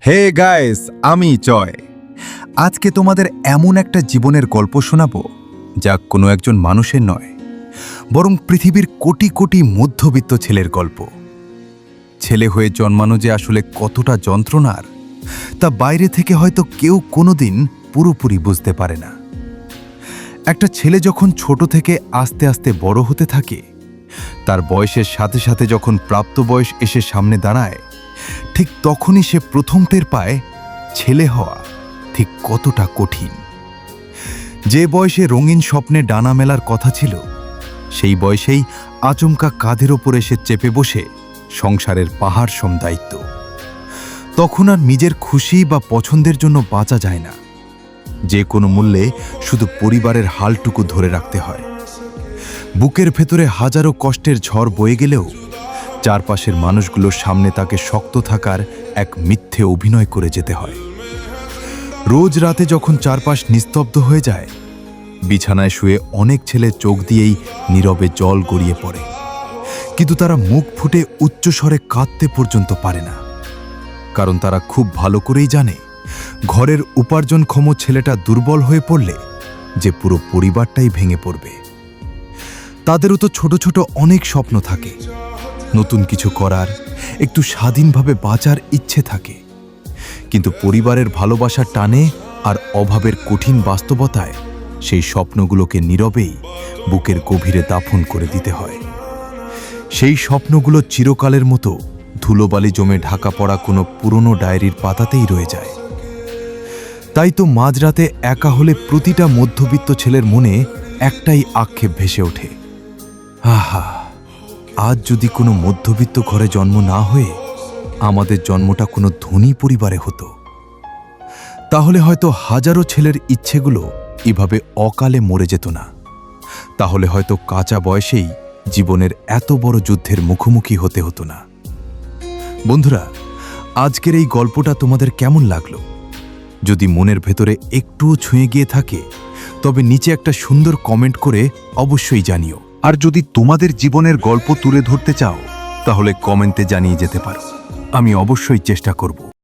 Hey guys, আমি জয়। আজকে তোমাদের এমন একটা জীবনের গল্প শোনাবো যা কোনো একজন মানুষের নয়, বরং পৃথিবীর কোটি কোটি মধ্যবিত্ত ছেলের গল্প। ছেলে হয়ে জন্মানো যে আসলে কতটা যন্ত্রণার, তা বাইরে থেকে হয়তো কেউ কোনোদিন পুরোপুরি বুঝতে পারে না। একটা ছেলে যখন ছোট থেকে আস্তে আস্তে বড় হতে থাকে, তার বয়সের সাথে সাথে যখন প্রাপ্তবয়স এসে সামনে দাঁড়ায়, ঠিক তখনই সে প্রথম টের পায় ছেলে হওয়া ঠিক কতটা কঠিন। যে বয়সে রঙিন স্বপ্নে ডানা মেলার কথা ছিল, সেই বয়সেই আচমকা কাঁধের ওপর এসে চেপে বসে সংসারের পাহাড় সম দায়িত্ব। তখন আর নিজের খুশি বা পছন্দের জন্য বাঁচা যায় না, যে কোনো মূল্যে শুধু পরিবারের হালটুকু ধরে রাখতে হয়। বুকের ভেতরে হাজারো কষ্টের ঝড় বয়ে গেলেও চারপাশের মানুষগুলোর সামনে তাকে শক্ত থাকার এক মিথ্যে অভিনয় করে যেতে হয়। রোজ রাতে যখন চারপাশ নিস্তব্ধ হয়ে যায়, বিছানায় শুয়ে অনেক ছেলে চোখ দিয়েই নীরবে জল গড়িয়ে পড়ে, কিন্তু তারা মুখ ফুটে উচ্চস্বরে কাঁদতে পর্যন্ত পারে না, কারণ তারা খুব ভালো করেই জানে ঘরের উপার্জনক্ষম ছেলেটা দুর্বল হয়ে পড়লে যে পুরো পরিবারটাই ভেঙে পড়বে। তাদেরও তো ছোট ছোট অনেক স্বপ্ন থাকে, নতুন কিছু করার, একটু স্বাধীনভাবে বাঁচার ইচ্ছে থাকে, কিন্তু পরিবারের ভালোবাসার টানে আর অভাবের কঠিন বাস্তবতায় সেই স্বপ্নগুলোকে নীরবেই বুকের গভীরে দাফন করে দিতে হয়। সেই স্বপ্নগুলো চিরকালের মতো ধুলোবালি জমে ঢাকা পড়া কোনো পুরনো ডায়েরির পাতাতেই রয়ে যায়। তাই তো মাঝরাতে একা হলে প্রতিটা মধ্যবিত্ত ছেলের মনে একটাই আক্ষেপ ভেসে ওঠে, আহা, আজ যদি কোনো মধ্যবিত্ত ঘরে জন্ম না হয়ে আমাদের জন্মটা কোনো ধনী পরিবারে হতো, তাহলে হয়তো হাজারো ছেলের ইচ্ছেগুলো এভাবে অকালে মরে যেত না। তাহলে হয়তো কাঁচা বয়সেই জীবনের এত বড় যুদ্ধের মুখোমুখি হতে হতো না। বন্ধুরা, আজকের এই গল্পটা তোমাদের কেমন লাগলো? যদি মনের ভেতরে একটুও ছুঁয়ে গিয়ে থাকে, তবে নিচে একটা সুন্দর কমেন্ট করে অবশ্যই জানিও। আর যদি তোমাদের জীবনের গল্প তুলে ধরতে চাও, তাহলে কমেন্টে জানিয়ে যেতে পারো, আমি অবশ্যই চেষ্টা করব।